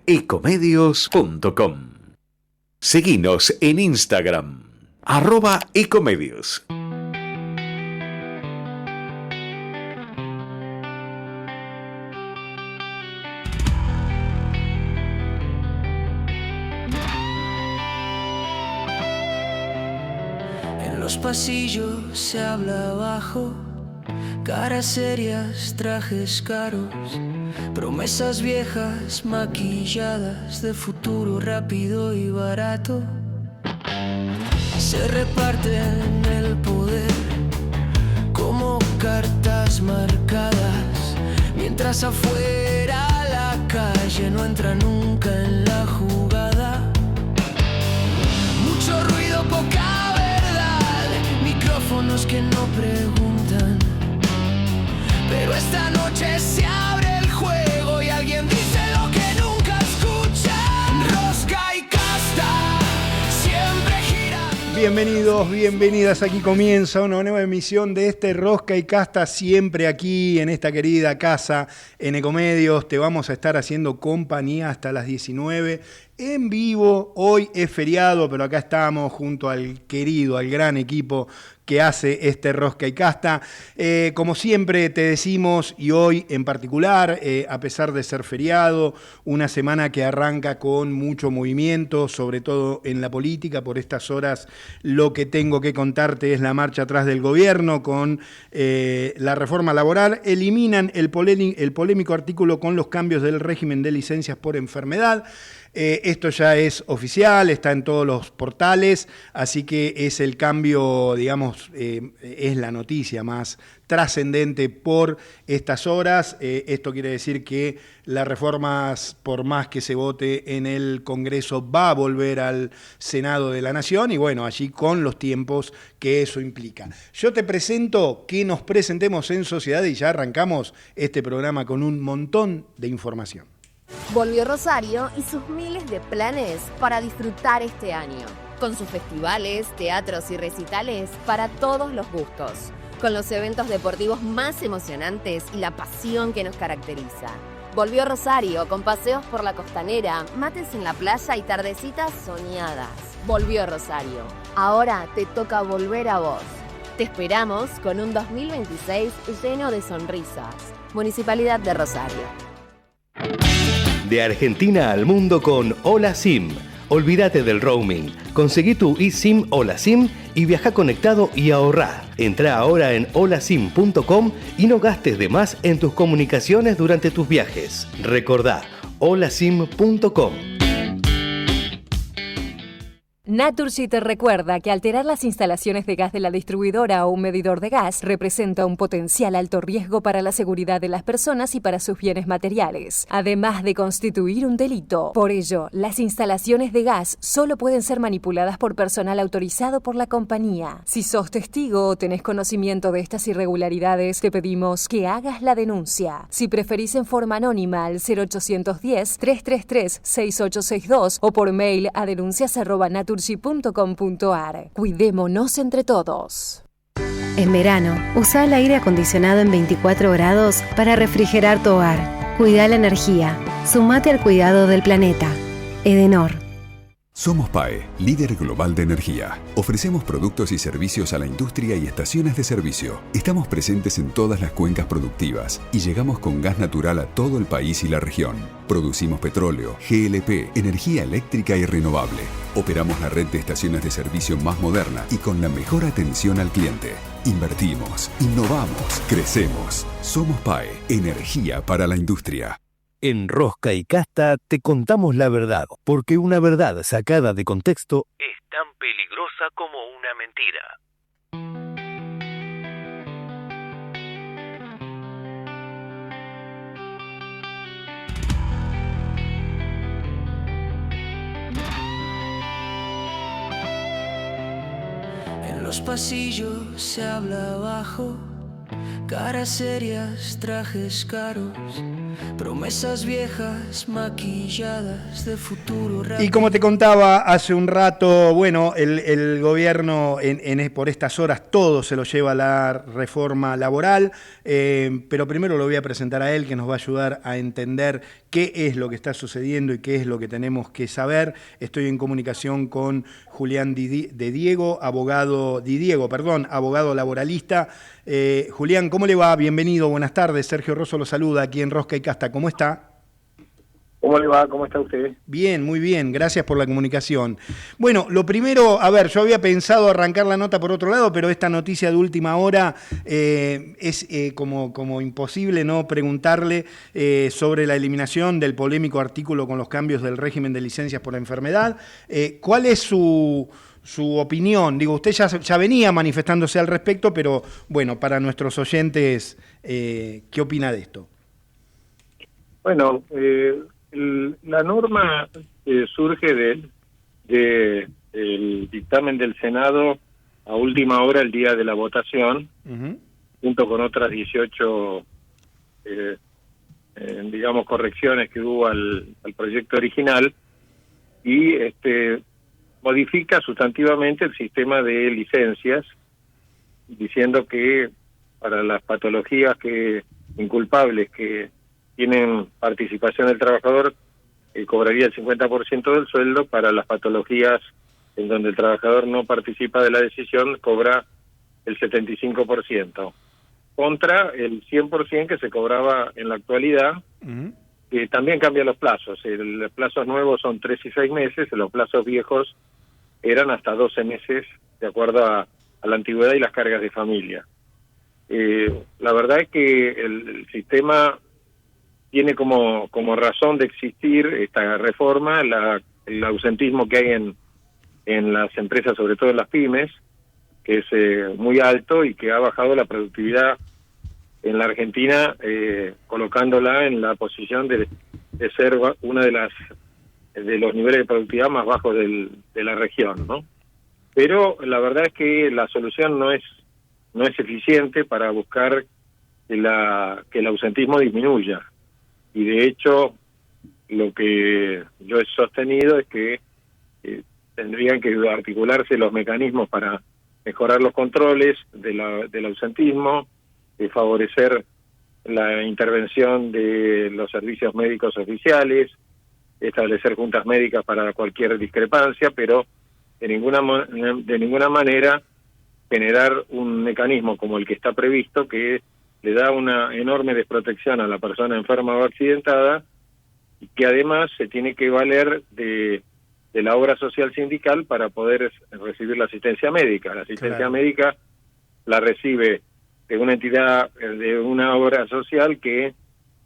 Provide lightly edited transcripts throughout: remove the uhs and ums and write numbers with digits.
ecomedios.com. Seguinos en Instagram, @ecomedios. En los pasillos se habla bajo, caras serias, trajes caros, promesas viejas maquilladas de futuro rápido y barato. Se reparten el poder como cartas marcadas, mientras afuera la calle no entra nunca en la jugada. Mucho ruido, poca verdad, micrófonos que no preguntan. Pero esta noche se abre el juego y alguien dice lo que nunca escucha. Rosca y casta, siempre gira. Bienvenidos, bienvenidas. Aquí comienza una nueva emisión de este Rosca y Casta, siempre aquí en esta querida casa, en Ecomedios. Te vamos a estar haciendo compañía hasta las 19 en vivo. Hoy es feriado, pero acá estamos junto al querido, al gran equipo que hace este Rosca y Casta. Como siempre te decimos, y hoy en particular, a pesar de ser feriado, una semana que arranca con mucho movimiento, sobre todo en la política. Por estas horas lo que tengo que contarte es la marcha atrás del gobierno con la reforma laboral. Eliminan el polémico artículo con los cambios del régimen de licencias por enfermedad. Esto ya es oficial, está en todos los portales, así que es el cambio, digamos, es la noticia más trascendente por estas horas. Esto quiere decir que las reformas, por más que se vote en el Congreso, va a volver al Senado de la Nación y bueno, allí con los tiempos que eso implica. Yo te presento que nos presentemos en sociedad y ya arrancamos este programa con un montón de información. Volvió Rosario y sus miles de planes para disfrutar este año, con sus festivales, teatros y recitales para todos los gustos, con los eventos deportivos más emocionantes y la pasión que nos caracteriza. Volvió Rosario con paseos por la costanera, mates en la playa y tardecitas soñadas. Volvió Rosario. Ahora te toca volver a vos. Te esperamos con un 2026 lleno de sonrisas. Municipalidad de Rosario. De Argentina al mundo con Hola SIM. Olvídate del roaming. Conseguí tu eSIM Hola SIM y viaja conectado y ahorrá. Entrá ahora en holasim.com y no gastes de más en tus comunicaciones durante tus viajes. Recordá, holasim.com. Naturgy te recuerda que alterar las instalaciones de gas de la distribuidora o un medidor de gas representa un potencial alto riesgo para la seguridad de las personas y para sus bienes materiales, además de constituir un delito. Por ello, las instalaciones de gas solo pueden ser manipuladas por personal autorizado por la compañía. Si sos testigo o tenés conocimiento de estas irregularidades, te pedimos que hagas la denuncia. Si preferís en forma anónima al 0810-333-6862 o por mail a denuncias@naturgy.com.ar. Cuidémonos entre todos. En verano, usa el aire acondicionado en 24 grados para refrigerar tu hogar. Cuida la energía. Sumate al cuidado del planeta. Edenor. Somos PAE, líder global de energía. Ofrecemos productos y servicios a la industria y estaciones de servicio. Estamos presentes en todas las cuencas productivas y llegamos con gas natural a todo el país y la región. Producimos petróleo, GLP, energía eléctrica y renovable. Operamos la red de estaciones de servicio más moderna y con la mejor atención al cliente. Invertimos, innovamos, crecemos. Somos PAE, energía para la industria. En Rosca y Casta te contamos la verdad, porque una verdad sacada de contexto es tan peligrosa como una mentira. En los pasillos se habla bajo, caras serias, trajes caros, Promesas viejas maquilladas de futuro. Y como te contaba hace un rato, bueno, el gobierno por estas horas todo se lo lleva a la reforma laboral, pero primero lo voy a presentar a él, que nos va a ayudar a entender qué es lo que está sucediendo y qué es lo que tenemos que saber. Estoy en comunicación con Julián abogado laboralista. Julián, ¿cómo le va? Bienvenido, buenas tardes. Sergio Rosso lo saluda aquí en Rosca y Casta. ¿Cómo está? ¿Cómo le va? ¿Cómo está usted? Bien, muy bien. Gracias por la comunicación. Bueno, lo primero, a ver, yo había pensado arrancar la nota por otro lado, pero esta noticia de última hora es como imposible no preguntarle sobre la eliminación del polémico artículo con los cambios del régimen de licencias por enfermedad. ¿Cuál es su opinión? Digo, usted ya venía manifestándose al respecto, pero bueno, para nuestros oyentes, ¿qué opina de esto? Bueno, la norma surge del dictamen del Senado a última hora, el día de la votación, junto con otras 18, digamos, correcciones que hubo al proyecto original, y modifica sustantivamente el sistema de licencias, diciendo que para las patologías inculpables que tienen participación del trabajador, cobraría el 50% del sueldo. Para las patologías en donde el trabajador no participa de la decisión, cobra el 75%, contra el 100% que se cobraba en la actualidad, que también cambia los plazos. Los plazos nuevos son 3 y 6 meses, los plazos viejos eran hasta 12 meses, de acuerdo a la antigüedad y las cargas de familia. La verdad es que el sistema tiene como razón de existir esta reforma el ausentismo que hay en las empresas, sobre todo en las pymes, que es muy alto y que ha bajado la productividad en la Argentina, colocándola en la posición de ser una de los niveles de productividad más bajos de la región, ¿no? Pero la verdad es que la solución no es eficiente para buscar que el ausentismo disminuya. Y de hecho, lo que yo he sostenido es que tendrían que articularse los mecanismos para mejorar los controles del ausentismo, favorecer la intervención de los servicios médicos oficiales, establecer juntas médicas para cualquier discrepancia, pero de ninguna manera generar un mecanismo como el que está previsto, que le da una enorme desprotección a la persona enferma o accidentada, y que además se tiene que valer de la obra social sindical para poder recibir la asistencia médica. La asistencia médica la recibe de una entidad, de una obra social que,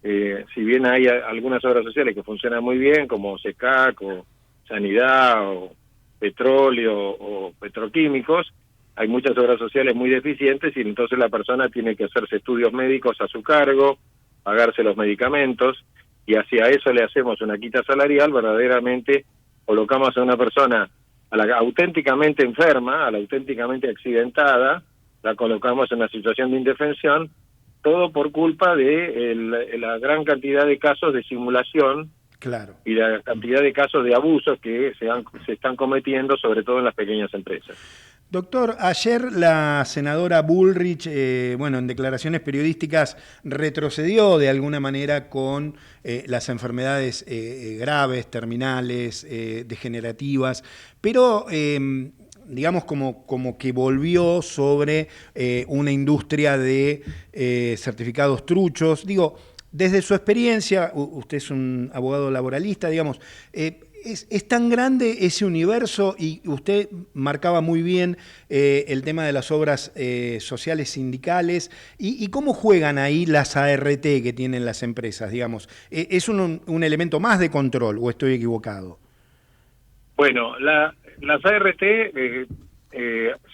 si bien hay algunas obras sociales que funcionan muy bien, como SECAC o Sanidad o Petróleo o Petroquímicos, hay muchas obras sociales muy deficientes, y entonces la persona tiene que hacerse estudios médicos a su cargo, pagarse los medicamentos, y hacia eso le hacemos una quita salarial. Verdaderamente colocamos a una persona, a la auténticamente enferma, a la auténticamente accidentada, la colocamos en una situación de indefensión, todo por culpa de la gran cantidad de casos de simulación, y la cantidad de casos de abusos que se están cometiendo, sobre todo en las pequeñas empresas. Doctor, ayer la senadora Bullrich, en declaraciones periodísticas, retrocedió de alguna manera con las enfermedades graves, terminales, degenerativas, pero digamos como que volvió sobre una industria de certificados truchos. Digo, desde su experiencia, usted es un abogado laboralista, digamos, es tan grande ese universo, y usted marcaba muy bien el tema de las obras sociales sindicales, y cómo juegan ahí las ART que tienen las empresas, digamos. ¿Es un elemento más de control o estoy equivocado? Bueno, las ART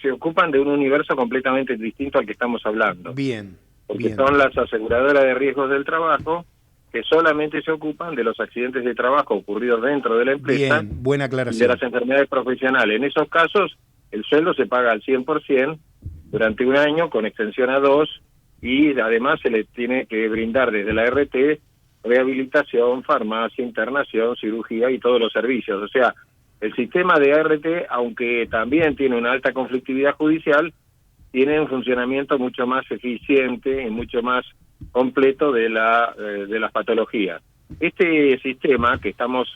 se ocupan de un universo completamente distinto al que estamos hablando. Bien. Porque son las aseguradoras de riesgos del trabajo, que solamente se ocupan de los accidentes de trabajo ocurridos dentro de la empresa. Bien, buena aclaración. Y de las enfermedades profesionales. En esos casos, el sueldo se paga al 100% durante un año, con extensión a 2, y además se le tiene que brindar desde la RT rehabilitación, farmacia, internación, cirugía y todos los servicios. O sea, el sistema de ART, aunque también tiene una alta conflictividad judicial, tiene un funcionamiento mucho más eficiente y mucho más completo de las patologías. Este sistema que estamos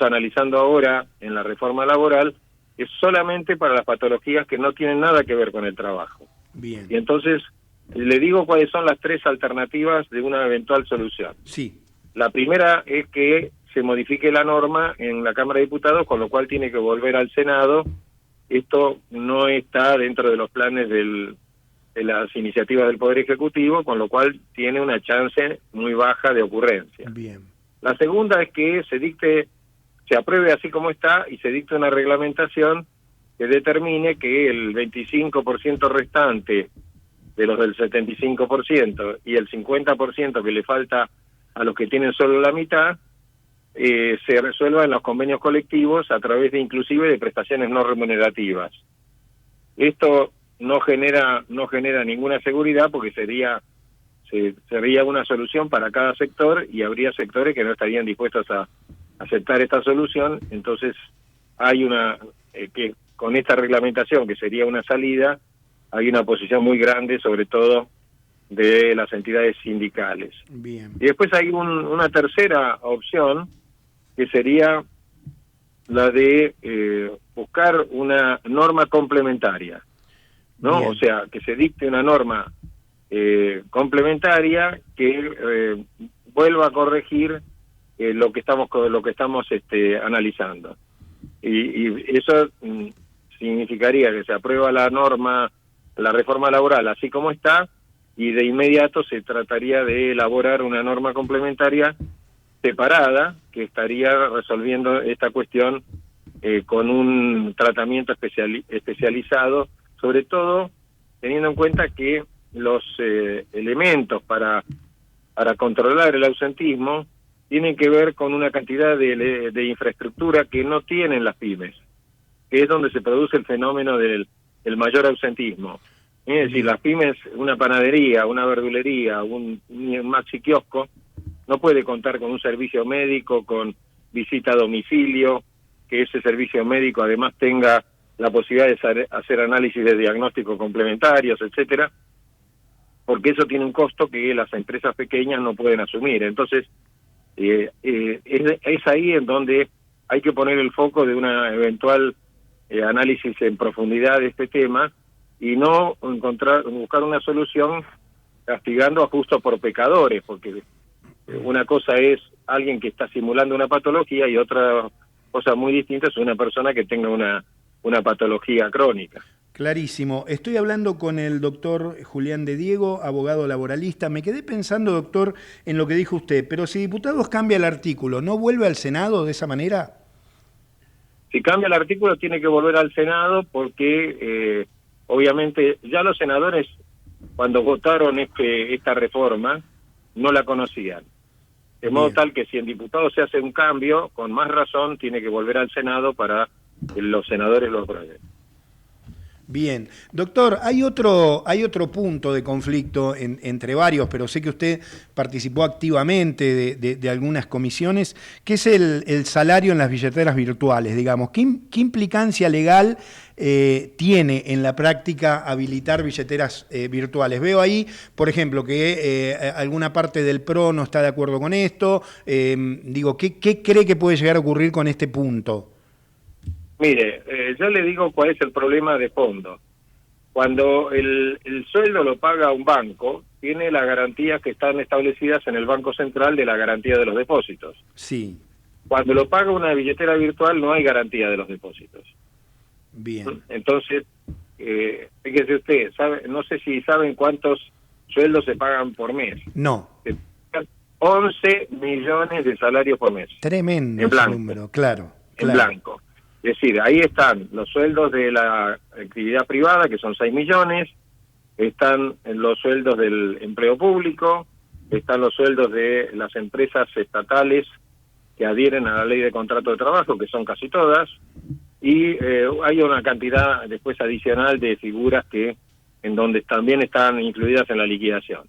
analizando ahora en la reforma laboral es solamente para las patologías que no tienen nada que ver con el trabajo. Bien. Y entonces le digo cuáles son las tres alternativas de una eventual solución. Sí. La primera es que se modifique la norma en la Cámara de Diputados, con lo cual tiene que volver al Senado. Esto no está dentro de los planes de las iniciativas del Poder Ejecutivo, con lo cual tiene una chance muy baja de ocurrencia. Bien. La segunda es que se apruebe así como está y se dicte una reglamentación que determine que el 25% restante de los del 75% y el 50% que le falta a los que tienen solo la mitad, se resuelva en los convenios colectivos a través de inclusive de prestaciones no remunerativas. Esto no genera ninguna seguridad porque sería una solución para cada sector y habría sectores que no estarían dispuestos a aceptar esta solución. Entonces hay que con esta reglamentación, que sería una salida, hay una posición muy grande, sobre todo de las entidades sindicales. Bien. Y después hay una tercera opción, que sería la de buscar una norma complementaria, ¿no? Bien. O sea, que se dicte una norma complementaria que vuelva a corregir lo que estamos analizando. Y eso significaría que se aprueba la reforma laboral así como está, y de inmediato se trataría de elaborar una norma complementaria separada que estaría resolviendo esta cuestión con un tratamiento especializado, sobre todo teniendo en cuenta que los elementos para controlar el ausentismo tienen que ver con una cantidad de infraestructura que no tienen las pymes, que es donde se produce el fenómeno del mayor ausentismo. Es decir, las pymes, una panadería, una verdulería, un maxi kiosco, no puede contar con un servicio médico, con visita a domicilio, que ese servicio médico además tenga la posibilidad de hacer análisis de diagnóstico complementarios, etcétera, porque eso tiene un costo que las empresas pequeñas no pueden asumir. Entonces, es ahí en donde hay que poner el foco de una eventual análisis en profundidad de este tema y no buscar una solución castigando a justo por pecadores, porque una cosa es alguien que está simulando una patología y otra cosa muy distinta es una persona que tenga una patología crónica. Clarísimo. Estoy hablando con el doctor Julián de Diego, abogado laboralista. Me quedé pensando, doctor, en lo que dijo usted, pero si Diputados cambia el artículo, ¿no vuelve al Senado de esa manera? Si cambia el artículo tiene que volver al Senado porque obviamente ya los senadores cuando votaron esta reforma no la conocían. De modo tal que si en Diputados se hace un cambio, con más razón tiene que volver al Senado para que los senadores lo aprueben. Bien. Doctor, hay otro punto de conflicto entre varios, pero sé que usted participó activamente de algunas comisiones, que es el salario en las billeteras virtuales, digamos. ¿Qué implicancia legal tiene en la práctica habilitar billeteras virtuales? Veo ahí, por ejemplo, que alguna parte del PRO no está de acuerdo con esto. ¿Qué cree que puede llegar a ocurrir con este punto? Mire, yo le digo cuál es el problema de fondo. Cuando el sueldo lo paga un banco, tiene las garantías que están establecidas en el Banco Central de la garantía de los depósitos. Sí. Cuando lo paga una billetera virtual no hay garantía de los depósitos. Bien. Entonces, fíjese usted, no sé si saben cuántos sueldos se pagan por mes. No. 11 millones de salarios por mes. Tremendo ese número, claro. En blanco. Es decir, ahí están los sueldos de la actividad privada, que son 6 millones, están los sueldos del empleo público, están los sueldos de las empresas estatales que adhieren a la ley de contrato de trabajo, que son casi todas, y hay una cantidad después adicional de figuras en donde también están incluidas en la liquidación.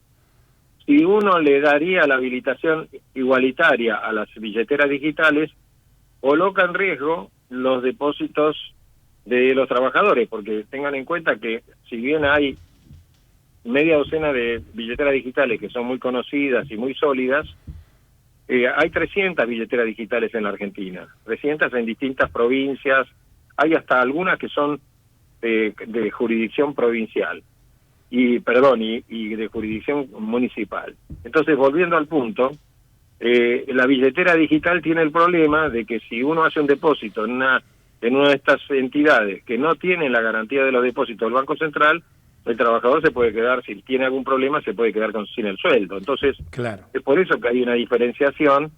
si uno le daría la habilitación igualitaria a las billeteras digitales, coloca en riesgo los depósitos de los trabajadores, porque tengan en cuenta que si bien hay media docena de billeteras digitales que son muy conocidas y muy sólidas, hay 300 billeteras digitales en la Argentina, 300 en distintas provincias, hay hasta algunas que son de jurisdicción provincial, y de jurisdicción municipal. Entonces, volviendo al punto, la billetera digital tiene el problema de que si uno hace un depósito en una de estas entidades que no tienen la garantía de los depósitos del Banco Central, el trabajador se puede quedar, si tiene algún problema, se puede quedar sin el sueldo. Entonces, claro, es por eso que hay una diferenciación,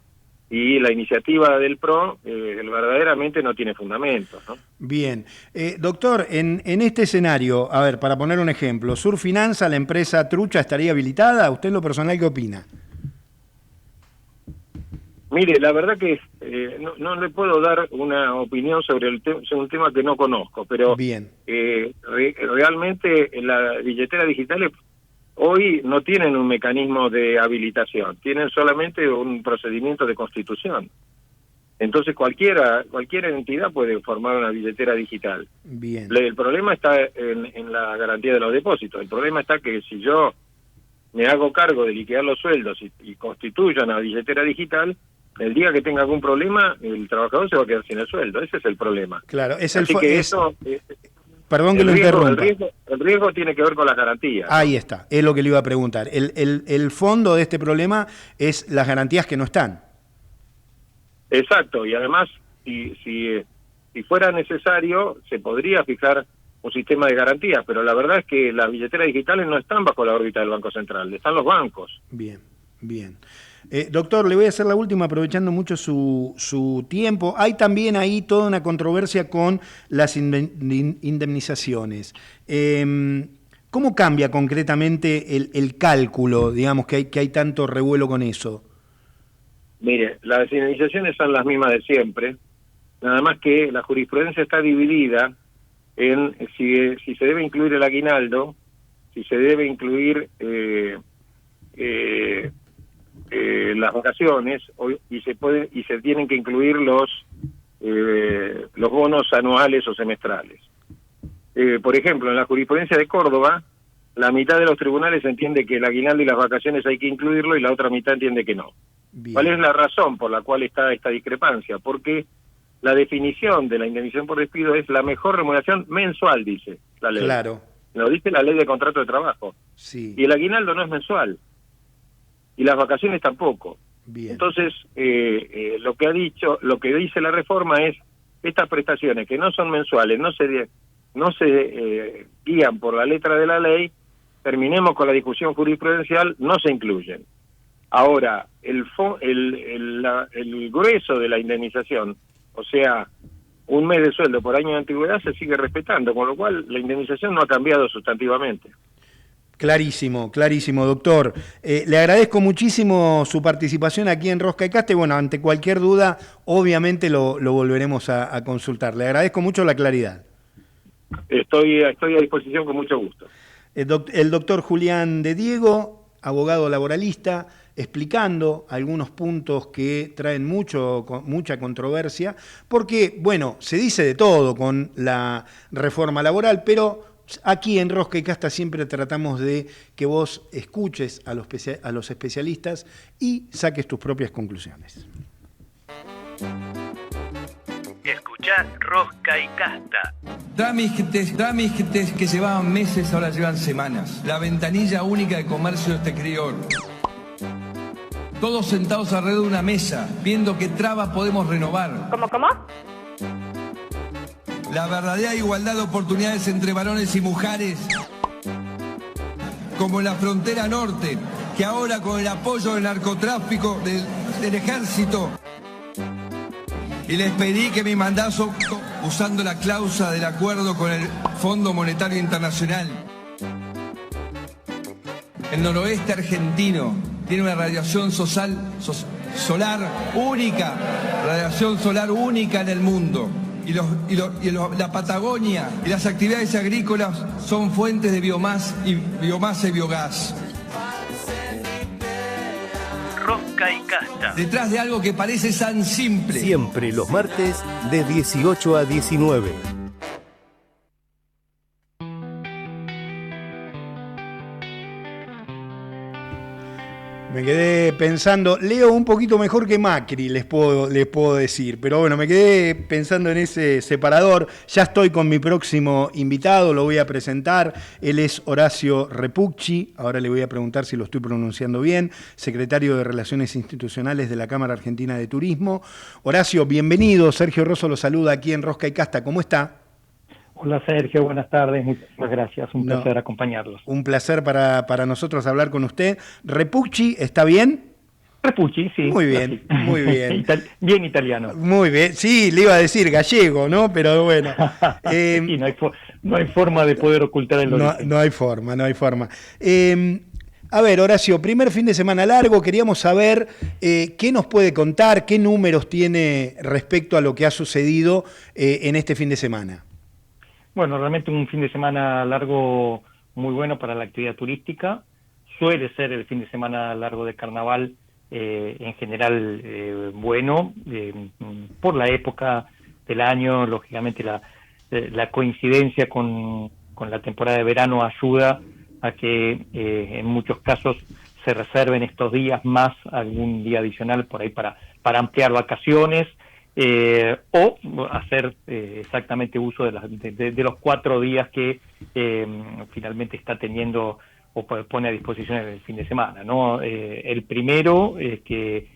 y la iniciativa del PRO verdaderamente no tiene fundamentos, ¿no? Bien. Doctor, en este escenario, a ver, para poner un ejemplo, Surfinanza, la empresa trucha, ¿estaría habilitada? ¿Usted en lo personal qué opina? Mire, la verdad que no le puedo dar una opinión sobre un tema que no conozco, pero bien, realmente las billeteras digitales hoy no tienen un mecanismo de habilitación, tienen solamente un procedimiento de constitución. Entonces cualquier entidad puede formar una billetera digital. Bien. El problema está en la garantía de los depósitos. El problema está que si yo me hago cargo de liquidar los sueldos y constituyo una billetera digital, el día que tenga algún problema, el trabajador se va a quedar sin el sueldo. Ese es el problema. Claro, es Así que eso... Perdón que lo interrumpa. El riesgo tiene que ver con las garantías. Ahí está, es lo que le iba a preguntar. El fondo de este problema es las garantías que no están. Exacto, y además, si fuera necesario, se podría fijar un sistema de garantías, pero la verdad es que las billeteras digitales no están bajo la órbita del Banco Central, están los bancos. Bien, bien. Doctor, le voy a hacer la última, aprovechando mucho su tiempo. Hay también ahí toda una controversia con las indemnizaciones. ¿Cómo cambia concretamente el cálculo, digamos, que hay tanto revuelo con eso? Mire, las indemnizaciones son las mismas de siempre, nada más que la jurisprudencia está dividida en si se debe incluir el aguinaldo, si se debe incluir las vacaciones, y se tienen que incluir los bonos anuales o semestrales. Por ejemplo, en la jurisprudencia de Córdoba, la mitad de los tribunales entiende que el aguinaldo y las vacaciones hay que incluirlo y la otra mitad entiende que no. Bien. ¿Cuál es la razón por la cual está esta discrepancia? Porque la definición de la indemnización por despido es la mejor remuneración mensual, dice la ley. Claro. Lo dice la ley de contrato de trabajo. Sí. Y el aguinaldo no es mensual. Y las vacaciones tampoco. Bien. Entonces, lo que dice la reforma es, estas prestaciones que no son mensuales, no se guían por la letra de la ley, terminemos con la discusión jurisprudencial, no se incluyen. Ahora, el grueso de la indemnización, o sea, un mes de sueldo por año de antigüedad, se sigue respetando, con lo cual la indemnización no ha cambiado sustantivamente. Clarísimo, clarísimo, doctor. Le agradezco muchísimo su participación aquí en Rosca y Casta. Y bueno, ante cualquier duda, obviamente lo volveremos a consultar. Le agradezco mucho la claridad. Estoy a disposición con mucho gusto. El doctor Julián de Diego, abogado laboralista, explicando algunos puntos que traen mucha controversia, porque, bueno, se dice de todo con la reforma laboral, pero aquí en Rosca y Casta siempre tratamos de que vos escuches a los especialistas y saques tus propias conclusiones. Escuchá Rosca y Casta. Trámites que llevaban meses ahora llevan semanas. La ventanilla única de comercio de este exterior. Todos sentados alrededor de una mesa, viendo qué trabas podemos renovar. ¿Cómo? La verdadera igualdad de oportunidades entre varones y mujeres. Como en la frontera norte, que ahora con el apoyo del narcotráfico del ejército. Y les pedí que mi mandato, usando la cláusula del acuerdo con el Fondo Monetario Internacional. El noroeste argentino tiene una radiación solar única, radiación solar única en el mundo. La Patagonia y las actividades agrícolas son fuentes de biomasa y biogás. Rosca y Casta. Detrás de algo que parece tan simple. Siempre los martes de 18 a 19. Me quedé pensando, leo un poquito mejor que Macri, les puedo decir, pero bueno, me quedé pensando en ese separador. Ya estoy con mi próximo invitado, lo voy a presentar. Él es Horacio Repucci, ahora le voy a preguntar si lo estoy pronunciando bien, secretario de Relaciones Institucionales de la Cámara Argentina de Turismo. Horacio, bienvenido. Sergio Rosso lo saluda aquí en Rosca y Casta. ¿Cómo está? Hola Sergio, buenas tardes, muchas gracias, un placer acompañarlos. Un placer para nosotros hablar con usted. ¿Repucci está bien? Repucci, sí. Muy bien, muy bien. Bien italiano. Muy bien, sí, le iba a decir gallego, ¿no? Pero bueno. Sí, no hay forma de poder ocultar el origen. No hay forma. A ver, Horacio, primer fin de semana largo, queríamos saber qué nos puede contar, qué números tiene respecto a lo que ha sucedido en este fin de semana. Bueno, realmente un fin de semana largo muy bueno para la actividad turística. Suele ser el fin de semana largo de carnaval en general bueno, por la época del año, lógicamente la coincidencia con la temporada de verano ayuda a que en muchos casos se reserven estos días más algún día adicional por ahí para ampliar vacaciones. O hacer exactamente uso de los 4 días que finalmente está teniendo o pone a disposición el fin de semana, ¿no? El primero que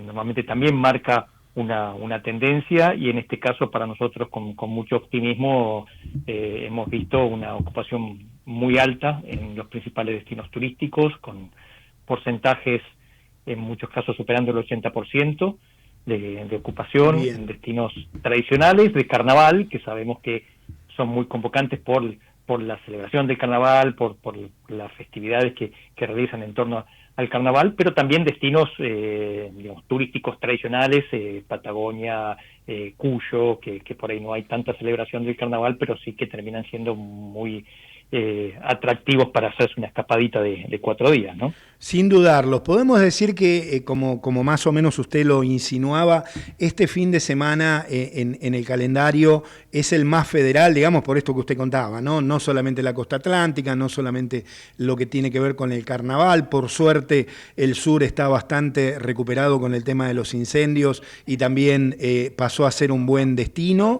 normalmente también marca una tendencia, y en este caso para nosotros con mucho optimismo hemos visto una ocupación muy alta en los principales destinos turísticos, con porcentajes en muchos casos superando el 80%. De ocupación. Bien. En destinos tradicionales de carnaval, que sabemos que son muy convocantes por la celebración del carnaval, por las festividades que realizan en torno al carnaval, pero también destinos turísticos tradicionales, Patagonia, Cuyo, que por ahí no hay tanta celebración del carnaval, pero sí que terminan siendo muy atractivos para hacerse una escapadita de 4 días, ¿no? Sin dudarlo. Podemos decir que, como más o menos usted lo insinuaba, este fin de semana en el calendario es el más federal, digamos, por esto que usted contaba, ¿no? No solamente la costa atlántica, no solamente lo que tiene que ver con el carnaval. Por suerte, el sur está bastante recuperado con el tema de los incendios y también pasó a ser un buen destino.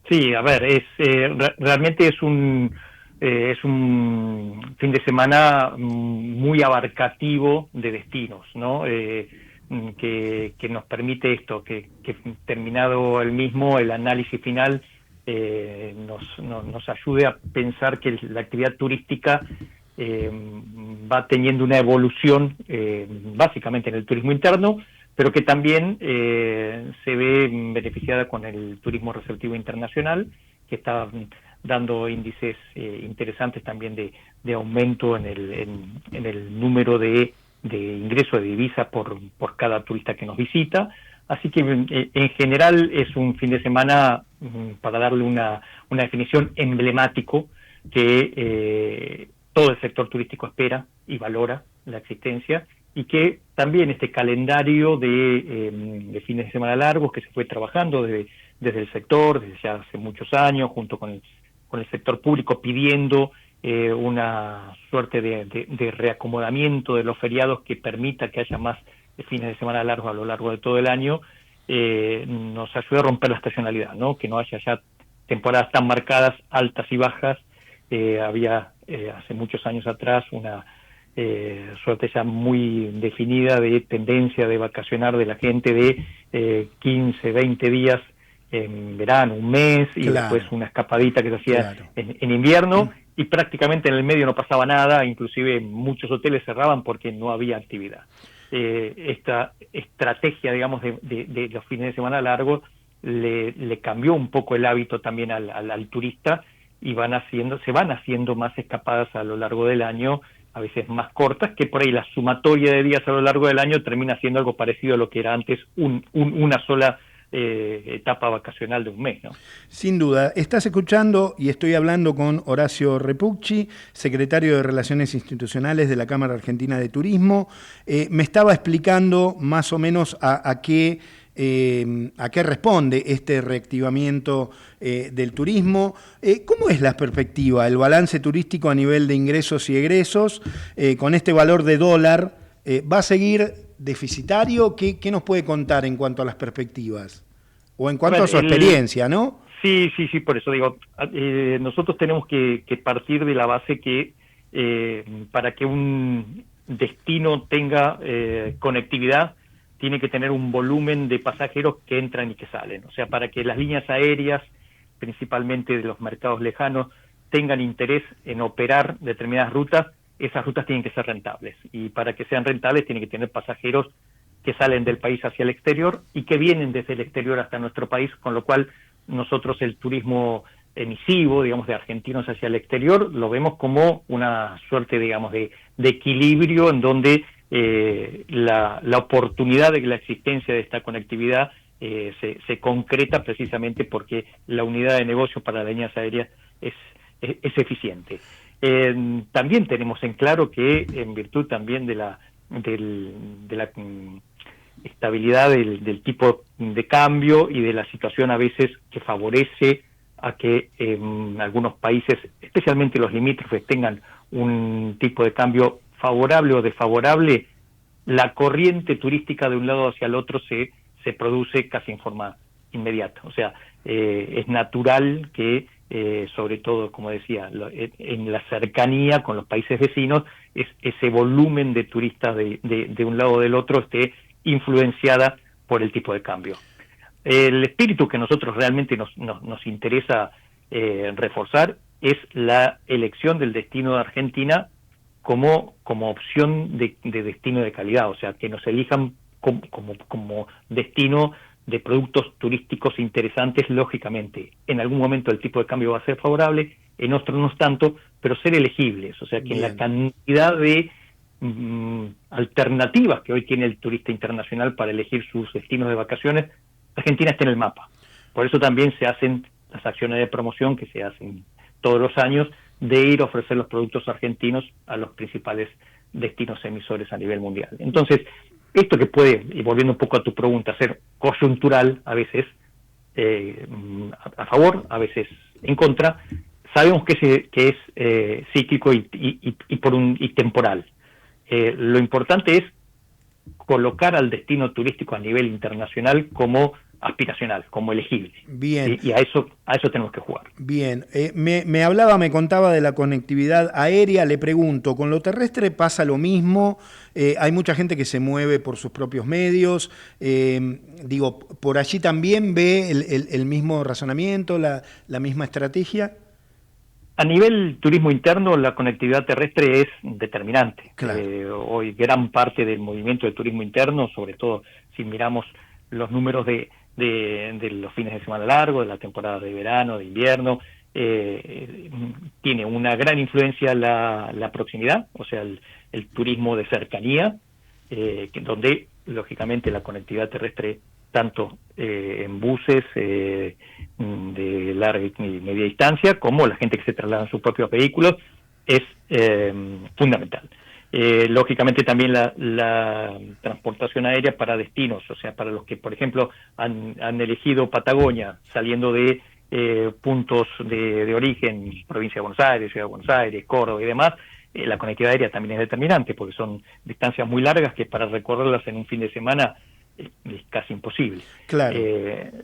Sí, a ver, realmente es un fin de semana muy abarcativo de destinos, ¿no? Que nos permite esto, que terminado el mismo, el análisis final nos ayude a pensar que la actividad turística va teniendo una evolución básicamente en el turismo interno, pero que también se ve beneficiada con el turismo receptivo internacional, que está dando índices interesantes también de aumento en el número de ingreso de divisa por cada turista que nos visita. Así que en general es un fin de semana, para darle una definición, emblemático, que todo el sector turístico espera y valora la existencia, y que también este calendario de fines de semana largos que se fue trabajando desde el sector, desde ya hace muchos años, junto con el sector público, pidiendo una suerte de reacomodamiento de los feriados que permita que haya más fines de semana largos a lo largo de todo el año, nos ayuda a romper la estacionalidad, ¿no? Que no haya ya temporadas tan marcadas, altas y bajas. Había hace muchos años atrás una suerte ya muy definida de tendencia de vacacionar de la gente de 15, 20 días en verano, un mes, y claro, después una escapadita que se hacía claro, en invierno, y prácticamente en el medio no pasaba nada, inclusive muchos hoteles cerraban porque no había actividad. Esta estrategia, digamos, de los fines de semana largos le cambió un poco el hábito también al turista, y se van haciendo más escapadas a lo largo del año, a veces más cortas, que por ahí la sumatoria de días a lo largo del año termina siendo algo parecido a lo que era antes una sola etapa vacacional de un mes, ¿no? Sin duda. Estás escuchando y estoy hablando con Horacio Repucci, secretario de Relaciones Institucionales de la Cámara Argentina de Turismo. Me estaba explicando más o menos a qué responde este reactivamiento del turismo. ¿Cómo es la perspectiva, el balance turístico a nivel de ingresos y egresos con este valor de dólar? ¿Va a seguir deficitario? ¿Qué nos puede contar en cuanto a las perspectivas? O en cuanto a su experiencia, ¿no? Sí, por eso digo, nosotros tenemos que partir de la base que para que un destino tenga conectividad, tiene que tener un volumen de pasajeros que entran y que salen. O sea, para que las líneas aéreas, principalmente de los mercados lejanos, tengan interés en operar determinadas rutas, esas rutas tienen que ser rentables. Y para que sean rentables, tienen que tener pasajeros que salen del país hacia el exterior y que vienen desde el exterior hasta nuestro país, con lo cual nosotros el turismo emisivo, digamos, de argentinos hacia el exterior, lo vemos como una suerte, digamos, de equilibrio en donde la oportunidad de la existencia de esta conectividad se concreta precisamente porque la unidad de negocio para las líneas aéreas es eficiente. También tenemos en claro que en virtud también de la estabilidad del tipo de cambio y de la situación a veces que favorece a que algunos países, especialmente los limítrofes, tengan un tipo de cambio favorable o desfavorable, la corriente turística de un lado hacia el otro se produce casi en forma inmediata. O sea, es natural que, sobre todo, como decía, en la cercanía con los países vecinos, ese volumen de turistas de un lado o del otro esté influenciada por el tipo de cambio. El espíritu que nosotros realmente nos interesa reforzar es la elección del destino de Argentina como opción de destino de calidad, o sea, que nos elijan como destino de productos turísticos interesantes. Lógicamente, en algún momento el tipo de cambio va a ser favorable, en otro no es tanto, pero ser elegibles, o sea, que en la cantidad de alternativas que hoy tiene el turista internacional para elegir sus destinos de vacaciones, Argentina está en el mapa. Por eso también se hacen las acciones de promoción que se hacen todos los años, de ir a ofrecer los productos argentinos a los principales destinos emisores a nivel mundial. Entonces, esto que puede, y volviendo un poco a tu pregunta, ser coyuntural a veces, a favor, a veces en contra, sabemos que es cíclico y temporal. Lo importante es colocar al destino turístico a nivel internacional como aspiracional, como elegible. Bien. Y a eso tenemos que jugar. Bien. Me contaba de la conectividad aérea. Le pregunto, ¿con lo terrestre pasa lo mismo? Hay mucha gente que se mueve por sus propios medios. ¿Por allí también ve el mismo razonamiento, la misma estrategia? A nivel turismo interno, la conectividad terrestre es determinante. Claro. Hoy gran parte del movimiento de turismo interno, sobre todo si miramos los números de los fines de semana largos, de la temporada de verano, de invierno, tiene una gran influencia la proximidad, o sea, el turismo de cercanía, donde lógicamente la conectividad terrestre, tanto en buses de larga y media distancia, como la gente que se traslada en sus propios vehículos, es fundamental. Lógicamente también la transportación aérea para destinos, o sea, para los que, por ejemplo, han elegido Patagonia, saliendo de puntos de origen, provincia de Buenos Aires, Ciudad de Buenos Aires, Córdoba y demás, la conectividad aérea también es determinante, porque son distancias muy largas que para recorrerlas en un fin de semana es casi imposible. Claro.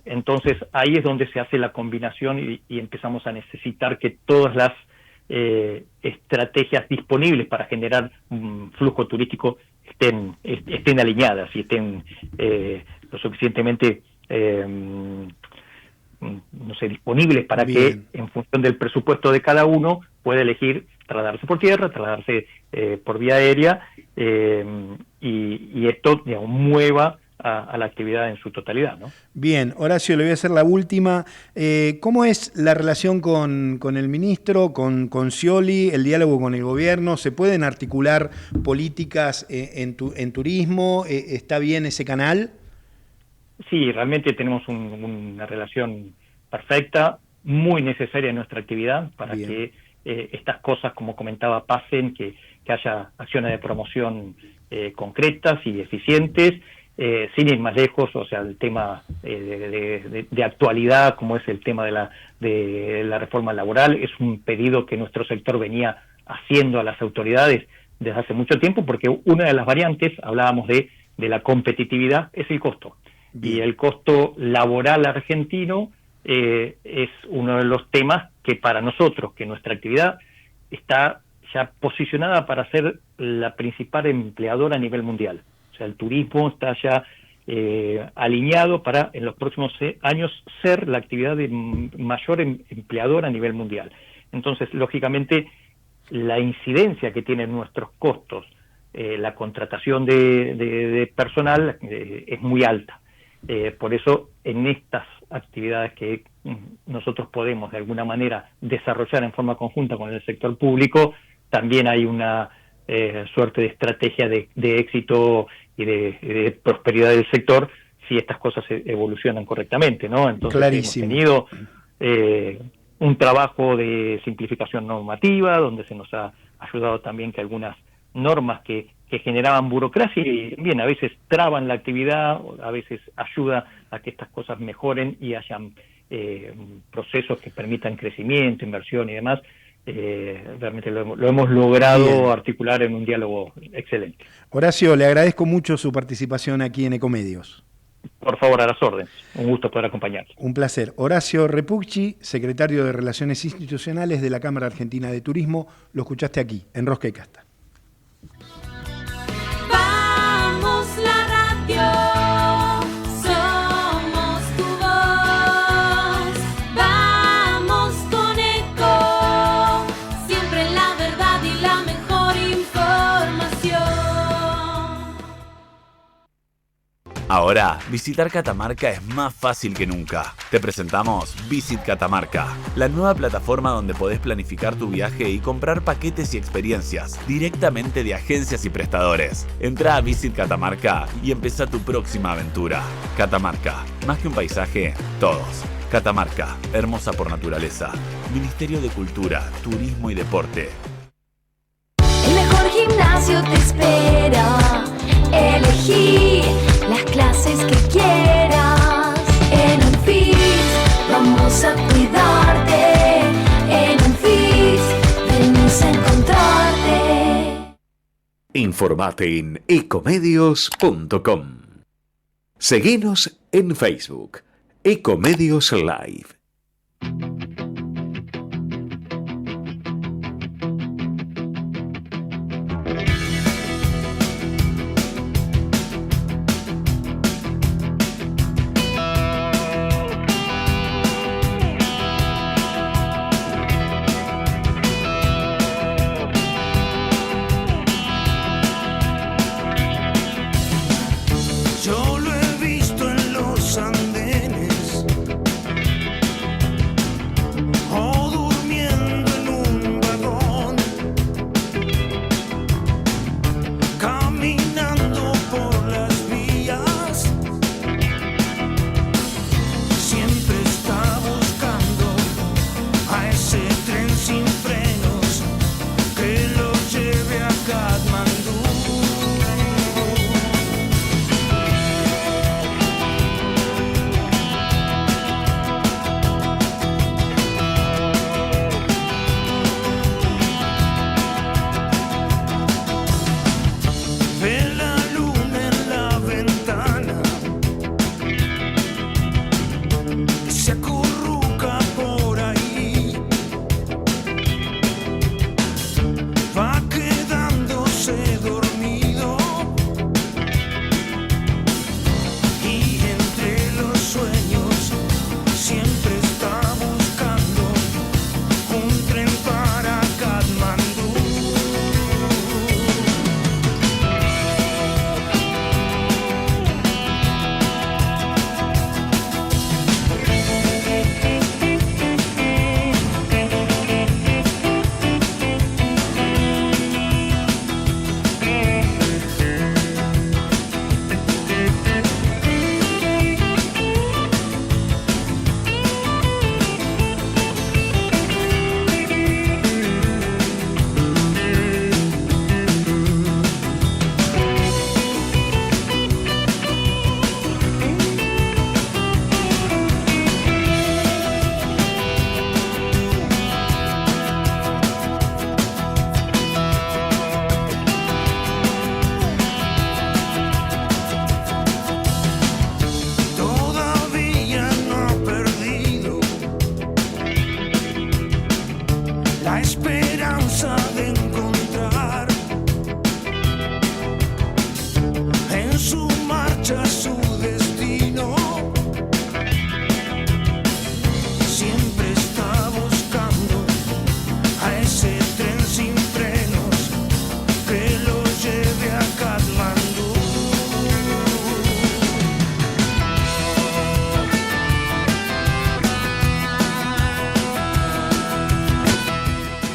Entonces ahí es donde se hace la combinación y empezamos a necesitar que todas las estrategias disponibles para generar un flujo turístico estén alineadas y estén lo suficientemente disponibles para que, en función del presupuesto de cada uno, pueda elegir trasladarse por tierra, trasladarse por vía aérea, y esto, digamos, mueva a la actividad en su totalidad, ¿no? Bien, Horacio, le voy a hacer la última. ¿Cómo es la relación con el ministro, con Scioli, el diálogo con el gobierno? ¿Se pueden articular políticas en turismo? ¿Está bien ese canal? Sí, realmente tenemos una relación perfecta, muy necesaria en nuestra actividad para Bien. que estas cosas, como comentaba, pasen, que haya acciones de promoción concretas y eficientes, sin ir más lejos, o sea, el tema de actualidad, como es el tema de la reforma laboral, es un pedido que nuestro sector venía haciendo a las autoridades desde hace mucho tiempo, porque una de las variantes, hablábamos de la competitividad, es el costo. Bien. Y el costo laboral argentino es uno de los temas que para nosotros, que nuestra actividad está ya posicionada para ser la principal empleadora a nivel mundial. O sea, el turismo está ya alineado para en los próximos años ser la actividad de mayor empleadora a nivel mundial. Entonces, lógicamente, la incidencia que tienen nuestros costos, la contratación de personal es muy alta. Por eso, en estas actividades que nosotros podemos de alguna manera desarrollar en forma conjunta con el sector público, también hay una suerte de estrategia de éxito y de prosperidad del sector si estas cosas evolucionan correctamente, ¿no? Entonces Clarísimo. hemos tenido un trabajo de simplificación normativa, donde se nos ha ayudado también que algunas normas que generaban burocracia y bien a veces traban la actividad, a veces ayuda a que estas cosas mejoren y hayan procesos que permitan crecimiento, inversión y demás. Realmente lo hemos logrado Bien. articular en un diálogo excelente. Horacio, le agradezco mucho su participación aquí en Ecomedios. Por favor, a las órdenes. Un gusto poder acompañarlos. Un placer. Horacio Repucci, secretario de Relaciones Institucionales de la Cámara Argentina de Turismo, lo escuchaste aquí, en Rosca y Casta. Vamos la radio, somos tu voz. Vamos con Eco, siempre la verdad y la mejor información. Ahora, visitar Catamarca es más fácil que nunca. Te presentamos Visit Catamarca, la nueva plataforma donde podés planificar tu viaje y comprar paquetes y experiencias directamente de agencias y prestadores. Entra a Visit Catamarca y empezá tu próxima aventura. Catamarca, más que un paisaje, todos. Catamarca, hermosa por naturaleza. Ministerio de Cultura, Turismo y Deporte. El mejor gimnasio te espera. Elegí las clases que quieras. En Unfit vamos a cuidarte. En Unfit venimos a encontrarte. Informate en ecomedios.com. Seguinos en Facebook, Ecomedios Live. Yo lo he visto en los andenes,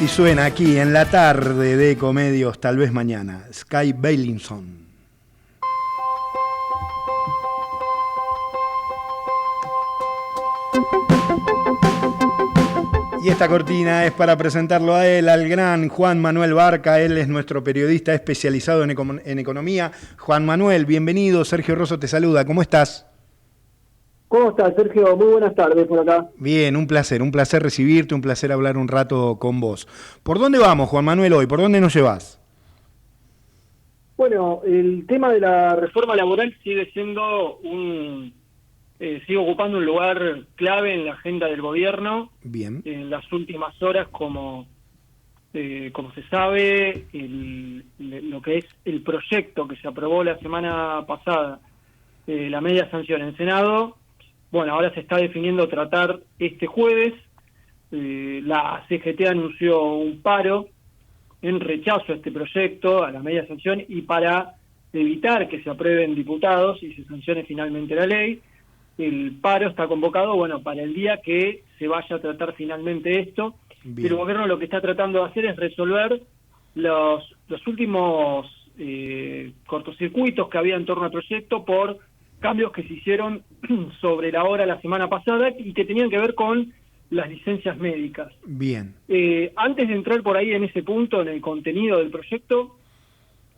Así suena aquí en la tarde de Ecomedios, tal vez mañana. Sky Bailinson. Y esta cortina es para presentarlo a él, al gran Juan Manuel Barca. Él es nuestro periodista especializado en economía. Juan Manuel, bienvenido. Sergio Rosso te saluda. ¿Cómo estás? ¿Cómo estás, Sergio? Muy buenas tardes por acá. Bien, un placer recibirte, un placer hablar un rato con vos. ¿Por dónde vamos, Juan Manuel, hoy? ¿Por dónde nos llevas? Bueno, el tema de la reforma laboral sigue siendo sigue ocupando un lugar clave en la agenda del gobierno. Bien. En las últimas horas, como se sabe, lo que es el proyecto que se aprobó la semana pasada, la media sanción en Senado, bueno, ahora se está definiendo tratar este jueves. La CGT anunció un paro en rechazo a este proyecto, a la media sanción, y para evitar que se aprueben diputados y se sancione finalmente la ley. El paro está convocado, bueno, para el día que se vaya a tratar finalmente esto. Bien. El gobierno lo que está tratando de hacer es resolver los últimos cortocircuitos que había en torno al proyecto por cambios que se hicieron sobre la hora la semana pasada y que tenían que ver con las licencias médicas. Bien. Antes de entrar por ahí en ese punto, en el contenido del proyecto,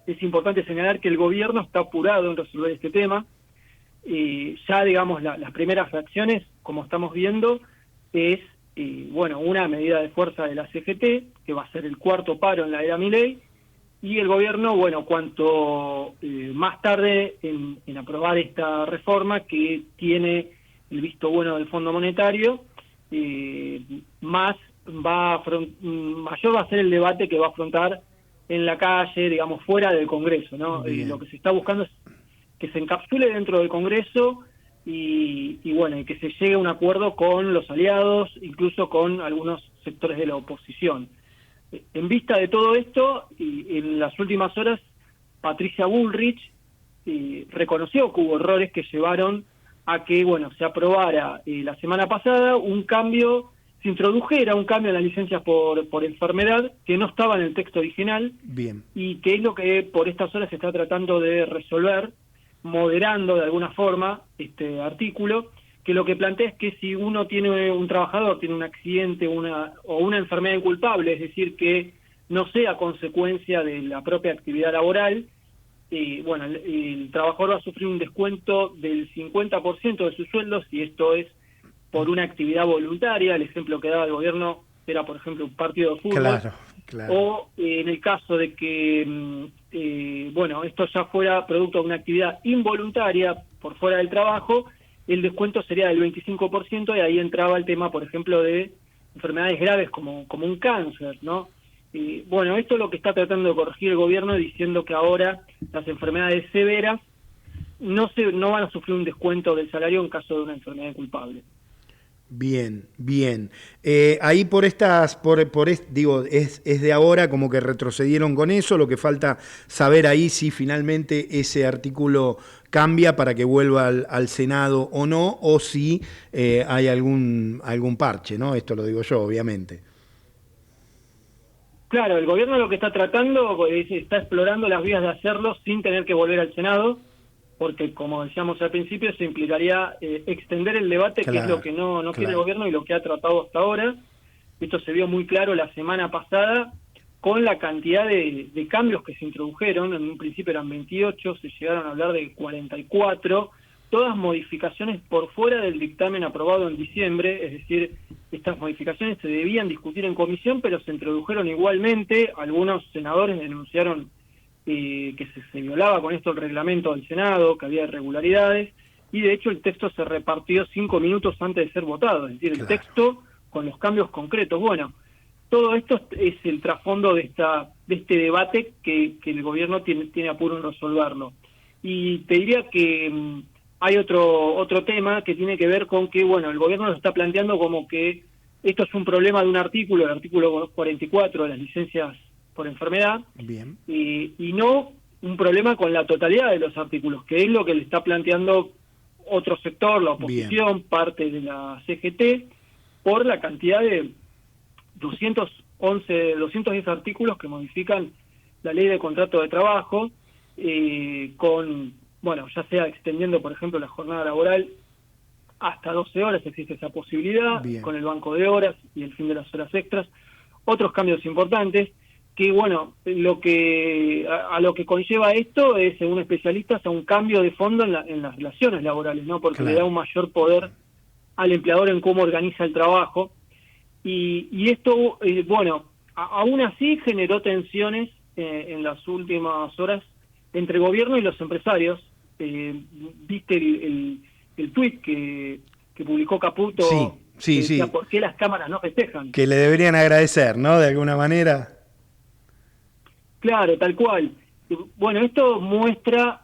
es importante señalar que el gobierno está apurado en resolver este tema. Ya, digamos, las primeras reacciones, como estamos viendo, es una medida de fuerza de la CGT, que va a ser el cuarto paro en la era Milei, y el gobierno, bueno, cuanto más tarde en aprobar esta reforma que tiene el visto bueno del Fondo Monetario, mayor va a ser el debate que va a afrontar en la calle, digamos, fuera del Congreso, ¿no? Lo que se está buscando es que se encapsule dentro del Congreso y que se llegue a un acuerdo con los aliados, incluso con algunos sectores de la oposición. En vista de todo esto, en las últimas horas, Patricia Bullrich reconoció que hubo errores que llevaron a que, se aprobara la semana pasada se introdujera un cambio en las licencias por enfermedad que no estaba en el texto original. Bien. Y que es lo que por estas horas se está tratando de resolver, moderando de alguna forma este artículo, que lo que plantea es que si un trabajador tiene un accidente o una enfermedad inculpable, es decir, que no sea consecuencia de la propia actividad laboral, el trabajador va a sufrir un descuento del 50% de sus sueldos, y esto es por una actividad voluntaria. El ejemplo que daba el gobierno era, por ejemplo, un partido de fútbol. Claro. O en el caso de que esto ya fuera producto de una actividad involuntaria por fuera del trabajo, el descuento sería del 25%, y ahí entraba el tema, por ejemplo, de enfermedades graves como un cáncer, ¿no? Esto es lo que está tratando de corregir el gobierno, diciendo que ahora las enfermedades severas no van a sufrir un descuento del salario en caso de una enfermedad culpable. Bien. Ahí es de ahora, como que retrocedieron con eso. Lo que falta saber ahí si finalmente ese artículo cambia para que vuelva al Senado o no, o si hay algún parche, ¿no? Esto lo digo yo, obviamente. Claro, el gobierno lo que está tratando está explorando las vías de hacerlo sin tener que volver al Senado, porque, como decíamos al principio, se implicaría extender el debate, claro, que es lo que no quiere el gobierno y lo que ha tratado hasta ahora. Esto se vio muy claro la semana pasada con la cantidad de cambios que se introdujeron. En un principio eran 28, se llegaron a hablar de 44, todas modificaciones por fuera del dictamen aprobado en diciembre, es decir, estas modificaciones se debían discutir en comisión, pero se introdujeron igualmente. Algunos senadores denunciaron que se violaba con esto el reglamento del Senado, que había irregularidades, y de hecho el texto se repartió 5 minutos antes de ser votado, es decir, claro, el texto con los cambios concretos. Todo esto es el trasfondo de este debate que el gobierno tiene apuro en resolverlo. Y te diría que hay otro tema que tiene que ver con que, el gobierno lo está planteando como que esto es un problema de un artículo, el artículo 44 de las licencias por enfermedad. Bien. Y no un problema con la totalidad de los artículos, que es lo que le está planteando otro sector, la oposición, bien, parte de la CGT, por la cantidad de 200 210 artículos que modifican la ley de contrato de trabajo, con, bueno, ya sea extendiendo, por ejemplo, la jornada laboral hasta 12 horas, existe esa posibilidad, bien, con el banco de horas y el fin de las horas extras. Otros cambios importantes, que bueno, a lo que conlleva esto es, según especialistas, a un cambio de fondo en las relaciones laborales, ¿no? Porque le da un mayor poder al empleador en cómo organiza el trabajo. Y esto, bueno, aún así generó tensiones en las últimas horas entre el gobierno y los empresarios. ¿Viste el tuit que publicó Caputo? Sí, sí. ¿Por qué las cámaras no festejan? Que le deberían agradecer, ¿no? De alguna manera. Claro, tal cual. Bueno, esto muestra,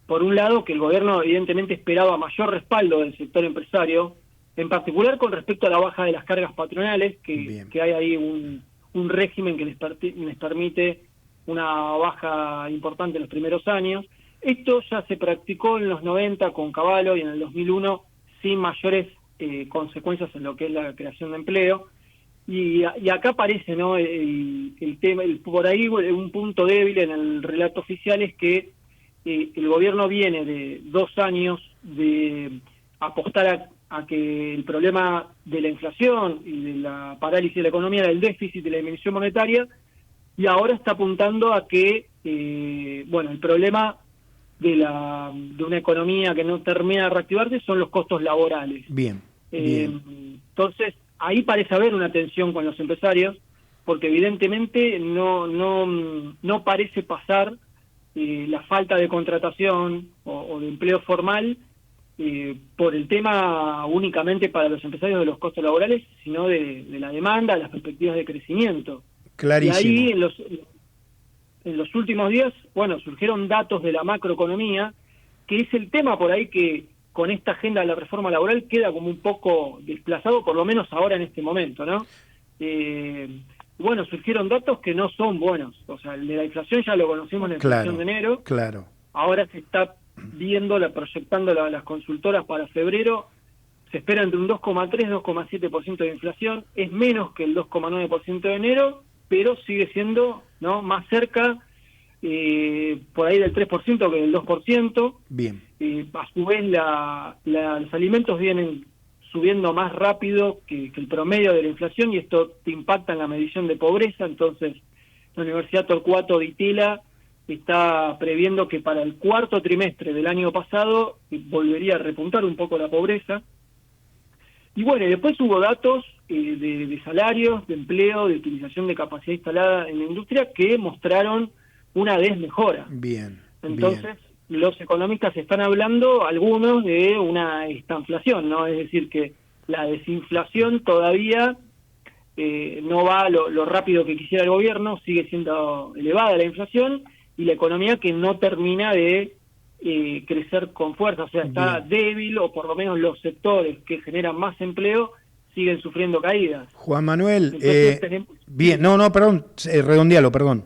por un lado, que el gobierno evidentemente esperaba mayor respaldo del sector empresario, en particular con respecto a la baja de las cargas patronales, que hay ahí un régimen que les permite una baja importante en los primeros años. Esto ya se practicó en los 90 con Cavallo y en el 2001 sin mayores consecuencias en lo que es la creación de empleo. Y acá aparece, ¿no?, el tema, por ahí un punto débil en el relato oficial es que el gobierno viene de 2 años de apostar a que el problema de la inflación y de la parálisis de la economía era el déficit de la dimensión monetaria, y ahora está apuntando a que, bueno, el problema de una economía que no termina de reactivarse son los costos laborales. Bien. Entonces, ahí parece haber una tensión con los empresarios, porque evidentemente no parece pasar la falta de contratación o de empleo formal por el tema únicamente para los empresarios de los costos laborales, sino de la demanda, las perspectivas de crecimiento. Clarísimo. Y ahí en los últimos días, bueno, surgieron datos de la macroeconomía, que es el tema por ahí que con esta agenda de la reforma laboral queda como un poco desplazado, por lo menos ahora en este momento, ¿no? Bueno, surgieron datos que no son buenos. O sea, el de la inflación ya lo conocimos en la inflación de enero. Claro. Ahora se está viendo, proyectando las consultoras para febrero, se espera entre un 2,3 y 2,7% de inflación. Es menos que el 2,9% de enero, pero sigue siendo, ¿no?, más cerca, por ahí del 3% que del 2%. Bien. A su vez, los alimentos vienen subiendo más rápido que el promedio de la inflación, y esto te impacta en la medición de pobreza. Entonces, la Universidad Torcuato Di Tella está previendo que para el 4º trimestre del año pasado volvería a repuntar un poco la pobreza. Y bueno, y después hubo datos de salarios, de empleo, de utilización de capacidad instalada en la industria que mostraron una desmejora. Bien. Entonces, los economistas están hablando, algunos, de una estanflación, ¿no? Es decir, que la desinflación todavía no va lo rápido que quisiera el gobierno, sigue siendo elevada la inflación, y la economía que no termina de crecer con fuerza, o sea, está débil, o por lo menos los sectores que generan más empleo siguen sufriendo caídas. Juan Manuel, bien, perdón, redondealo, perdón.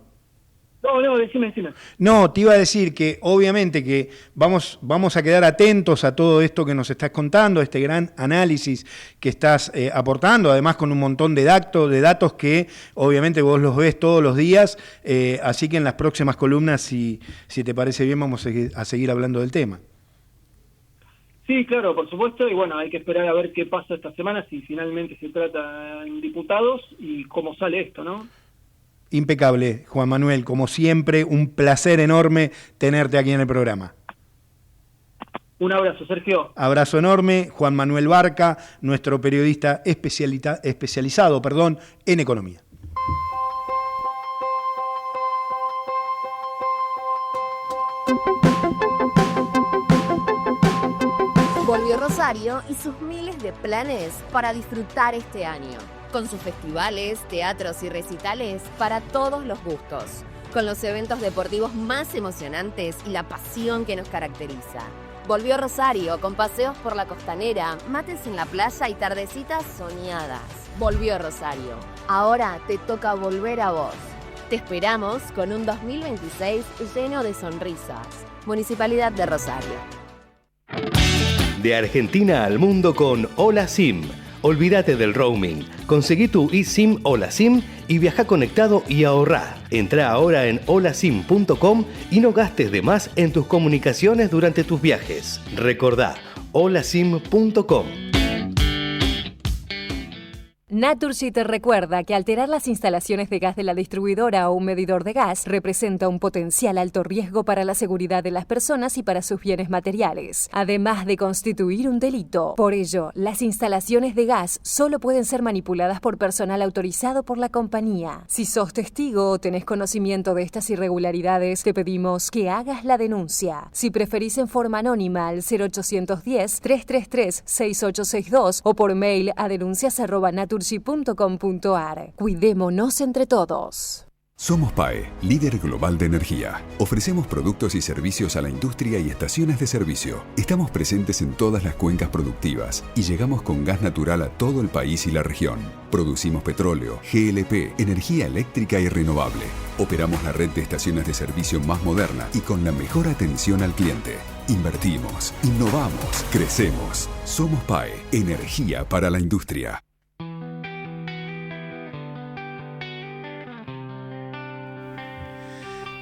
No, decime. No, te iba a decir que obviamente que vamos a quedar atentos a todo esto que nos estás contando, este gran análisis que estás aportando, además con un montón de datos que obviamente vos los ves todos los días, así que en las próximas columnas, si te parece bien, vamos a seguir hablando del tema. Sí, claro, por supuesto, y bueno, hay que esperar a ver qué pasa esta semana, si finalmente se trata en diputados y cómo sale esto, ¿no? Impecable, Juan Manuel, como siempre, un placer enorme tenerte aquí en el programa. Un abrazo, Sergio. Abrazo enorme, Juan Manuel Barca, nuestro periodista especializado en economía. Volvió Rosario y sus miles de planes para disfrutar este año. Con sus festivales, teatros y recitales para todos los gustos. Con los eventos deportivos más emocionantes y la pasión que nos caracteriza. Volvió Rosario con paseos por la costanera, mates en la playa y tardecitas soñadas. Volvió Rosario. Ahora te toca volver a vos. Te esperamos con un 2026 lleno de sonrisas. Municipalidad de Rosario. De Argentina al mundo con Hola Sim. Olvídate del roaming. Conseguí tu eSIM o la SIM y viaja conectado y ahorrá. Entra ahora en holasim.com y no gastes de más en tus comunicaciones durante tus viajes. Recordá, holasim.com. Naturgy te recuerda que alterar las instalaciones de gas de la distribuidora o un medidor de gas representa un potencial alto riesgo para la seguridad de las personas y para sus bienes materiales, además de constituir un delito. Por ello, las instalaciones de gas solo pueden ser manipuladas por personal autorizado por la compañía. Si sos testigo o tenés conocimiento de estas irregularidades, te pedimos que hagas la denuncia. Si preferís en forma anónima al 0810-333-6862 o por mail a denuncias@naturgy.com.ar. Cuidémonos entre todos. Somos PAE, líder global de energía. Ofrecemos productos y servicios a la industria y estaciones de servicio. Estamos presentes en todas las cuencas productivas y llegamos con gas natural a todo el país y la región. Producimos petróleo, GLP, energía eléctrica y renovable. Operamos la red de estaciones de servicio más moderna y con la mejor atención al cliente. Invertimos, innovamos, crecemos. Somos PAE, energía para la industria.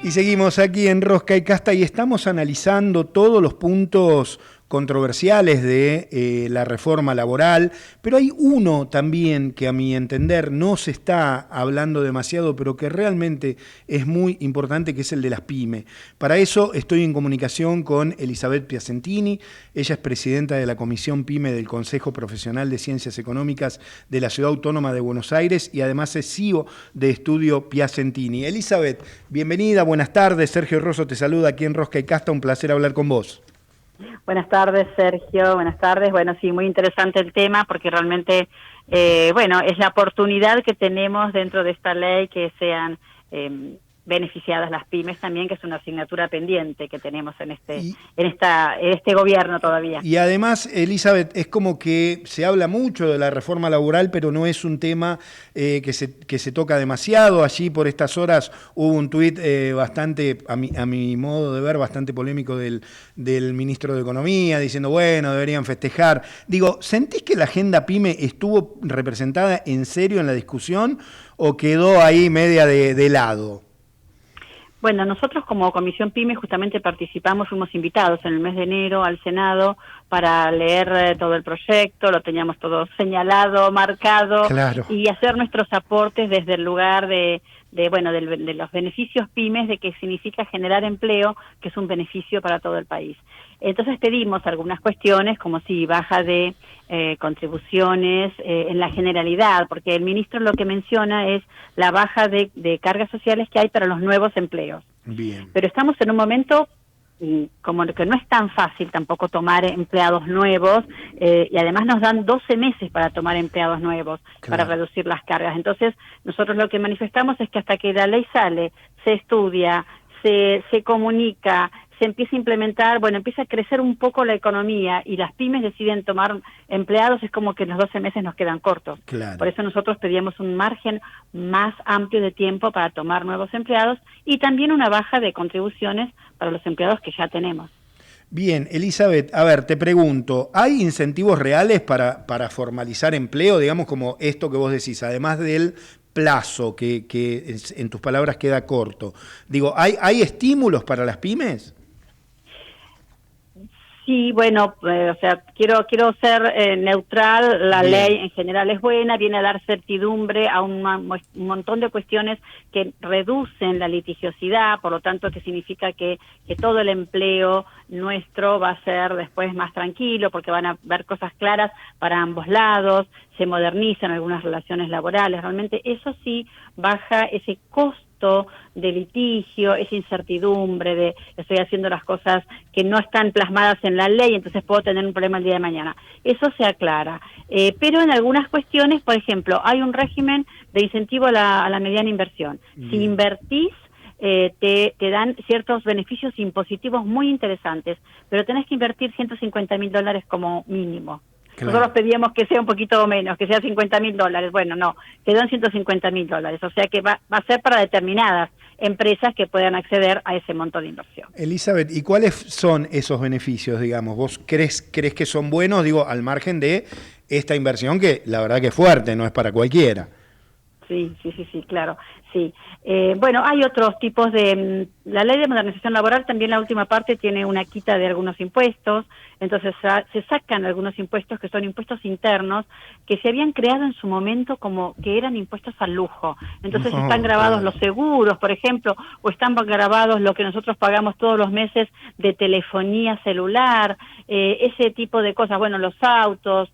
Y seguimos aquí en Rosca y Casta y estamos analizando todos los puntos controversiales de la reforma laboral, pero hay uno también que a mi entender no se está hablando demasiado, pero que realmente es muy importante, que es el de las pymes. Para eso estoy en comunicación con Elizabeth Piacentini. Ella es presidenta de la Comisión PYME del Consejo Profesional de Ciencias Económicas de la Ciudad Autónoma de Buenos Aires y además es CEO de Estudio Piacentini. Elizabeth, bienvenida, buenas tardes. Sergio Rosso te saluda aquí en Rosca y Casta, un placer hablar con vos. Buenas tardes, Sergio. Buenas tardes. Bueno, sí, muy interesante el tema porque realmente, es la oportunidad que tenemos dentro de esta ley que sean beneficiadas las pymes también, que es una asignatura pendiente que tenemos en este gobierno todavía. Y además, Elizabeth, es como que se habla mucho de la reforma laboral, pero no es un tema que se toca demasiado. Allí por estas horas hubo un tuit bastante, a mi modo de ver, bastante polémico del ministro de Economía, diciendo, bueno, deberían festejar. Digo, ¿sentís que la agenda PYME estuvo representada en serio en la discusión o quedó ahí media de lado? Bueno, nosotros como Comisión PYME justamente fuimos invitados en el mes de enero al Senado para leer todo el proyecto, lo teníamos todo señalado, marcado, claro, y hacer nuestros aportes desde el lugar de los beneficios pymes, de que significa generar empleo, que es un beneficio para todo el país. Entonces pedimos algunas cuestiones, como si baja de contribuciones en la generalidad, porque el ministro lo que menciona es la baja de cargas sociales que hay para los nuevos empleos. Bien. Pero estamos en un momento como que no es tan fácil tampoco tomar empleados nuevos, y además nos dan 12 meses para tomar empleados nuevos, claro, para reducir las cargas. Entonces, nosotros lo que manifestamos es que hasta que la ley sale, se estudia, se comunica, se empieza a implementar, empieza a crecer un poco la economía y las pymes deciden tomar empleados, es como que los 12 meses nos quedan cortos. Claro. Por eso nosotros pedíamos un margen más amplio de tiempo para tomar nuevos empleados y también una baja de contribuciones para los empleados que ya tenemos. Bien, Elizabeth, a ver, te pregunto, ¿hay incentivos reales para formalizar empleo, digamos como esto que vos decís, además del plazo que en tus palabras queda corto? Digo, ¿hay estímulos para las pymes? Sí, quiero ser neutral. La ley en general es buena, viene a dar certidumbre a un montón de cuestiones que reducen la litigiosidad, por lo tanto que significa que todo el empleo nuestro va a ser después más tranquilo, porque van a haber cosas claras para ambos lados, se modernizan algunas relaciones laborales, realmente eso sí baja ese costo de litigio, esa incertidumbre de estoy haciendo las cosas que no están plasmadas en la ley, entonces puedo tener un problema el día de mañana. Eso se aclara. Pero en algunas cuestiones, por ejemplo, hay un régimen de incentivo a la mediana inversión. Si invertís, te dan ciertos beneficios impositivos muy interesantes, pero tenés que invertir $150.000 como mínimo. Claro. Nosotros pedíamos que sea un poquito menos, que sea $50.000. Bueno, no, quedó en $150.000. O sea que va a ser para determinadas empresas que puedan acceder a ese monto de inversión. Elizabeth, ¿y cuáles son esos beneficios, digamos? ¿Vos crees que son buenos, digo, al margen de esta inversión que la verdad que es fuerte, no es para cualquiera. Sí, claro, sí. Bueno, hay otros tipos de... La ley de modernización laboral también, la última parte, tiene una quita de algunos impuestos, entonces se sacan algunos impuestos que son impuestos internos, que se habían creado en su momento como que eran impuestos al lujo. Entonces están grabados los seguros, por ejemplo, o están grabados lo que nosotros pagamos todos los meses de telefonía celular, ese tipo de cosas, bueno, los autos,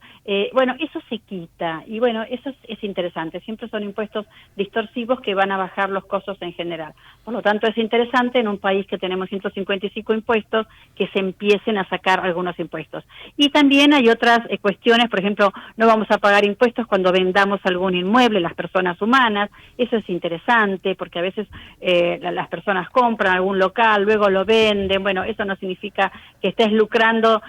bueno, eso se quita, y bueno, eso es interesante, siempre son impuestos distorsivos que van a bajar los costos en general. Por lo tanto, es interesante en un país que tenemos 155 impuestos que se empiecen a sacar algunos impuestos. Y también hay otras cuestiones, por ejemplo, no vamos a pagar impuestos cuando vendamos algún inmueble, las personas humanas, eso es interesante porque a veces las personas compran algún local, luego lo venden, bueno, eso no significa que estés lucrando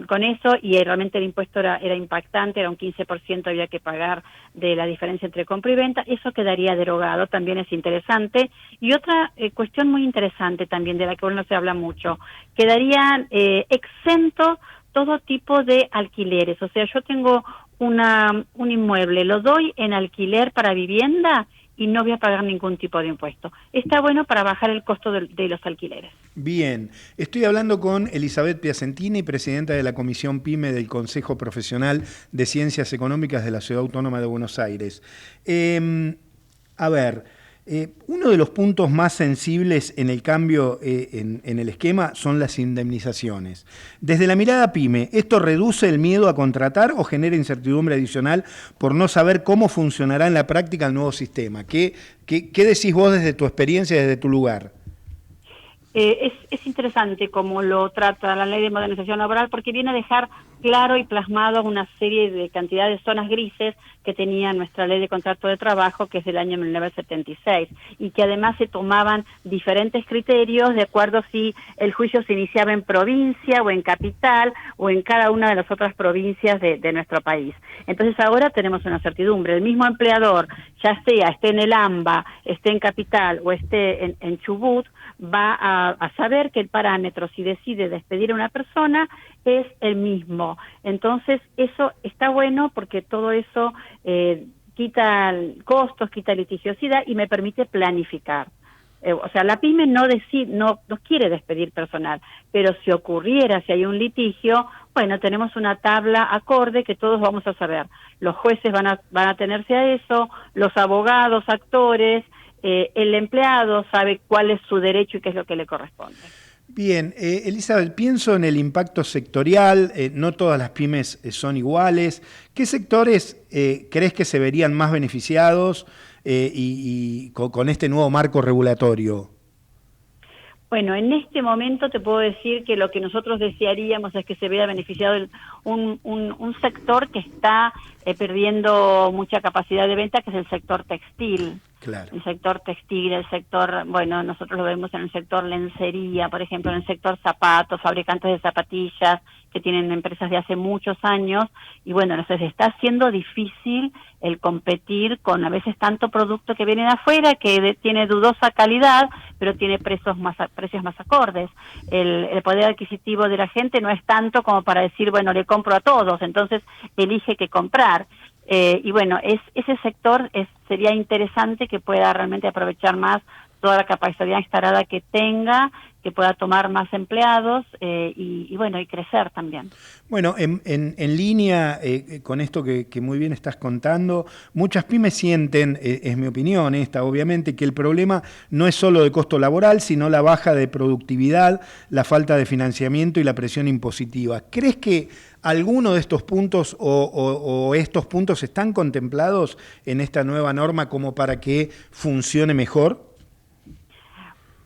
con eso, y realmente el impuesto era impactante, era un 15% había que pagar de la diferencia entre compra y venta, eso quedaría derogado, también es interesante. Y otra cuestión muy interesante también, de la que hoy no se habla mucho, quedarían exentos todo tipo de alquileres, o sea, yo tengo un inmueble, lo doy en alquiler para vivienda y no voy a pagar ningún tipo de impuesto. Está bueno para bajar el costo de los alquileres. Bien, estoy hablando con Elizabeth Piacentini, presidenta de la Comisión PYME del Consejo Profesional de Ciencias Económicas de la Ciudad Autónoma de Buenos Aires. Uno de los puntos más sensibles en el cambio en el esquema son las indemnizaciones. Desde la mirada PYME, ¿esto reduce el miedo a contratar o genera incertidumbre adicional por no saber cómo funcionará en la práctica el nuevo sistema? ¿Qué decís vos desde tu experiencia, desde tu lugar? Es interesante cómo lo trata la Ley de Modernización Laboral, porque viene a dejar claro y plasmado una serie de cantidad de zonas grises que tenía nuestra Ley de Contrato de Trabajo, que es del año 1976, y que además se tomaban diferentes criterios de acuerdo si el juicio se iniciaba en provincia o en capital o en cada una de las otras provincias de nuestro país. Entonces ahora tenemos una certidumbre, el mismo empleador, ya sea esté en el AMBA, esté en capital o esté en Chubut, va a saber que el parámetro, si decide despedir a una persona, es el mismo. Entonces, eso está bueno porque todo eso quita costos, quita litigiosidad y me permite planificar. O sea, la PYME no quiere despedir personal, pero si ocurriera, si hay un litigio, bueno, tenemos una tabla acorde que todos vamos a saber. Los jueces van a tenerse a eso, los abogados, actores, el empleado sabe cuál es su derecho y qué es lo que le corresponde. Bien, Elizabeth, pienso en el impacto sectorial, no todas las pymes son iguales. ¿Qué sectores crees que se verían más beneficiados y con este nuevo marco regulatorio? Bueno, en este momento te puedo decir que lo que nosotros desearíamos es que se vea beneficiado un sector que está perdiendo mucha capacidad de venta, que es el sector textil. Claro. El sector textil, el sector, bueno, nosotros lo vemos en el sector lencería, por ejemplo, en el sector zapatos, fabricantes de zapatillas, que tienen empresas de hace muchos años, y bueno, entonces está haciendo difícil el competir con a veces tanto producto que viene de afuera, que tiene dudosa calidad, pero tiene precios más acordes. El poder adquisitivo de la gente no es tanto como para decir, bueno, le compro a todos, entonces elige qué comprar. Y bueno, ese sector sería interesante que pueda realmente aprovechar más toda la capacidad instalada que tenga, que pueda tomar más empleados y bueno, y crecer también. Bueno, en línea con esto que muy bien estás contando, muchas pymes sienten, es mi opinión esta, obviamente, que el problema no es solo de costo laboral, sino la baja de productividad, la falta de financiamiento y la presión impositiva. ¿Crees que alguno de estos puntos o estos puntos están contemplados en esta nueva norma como para que funcione mejor?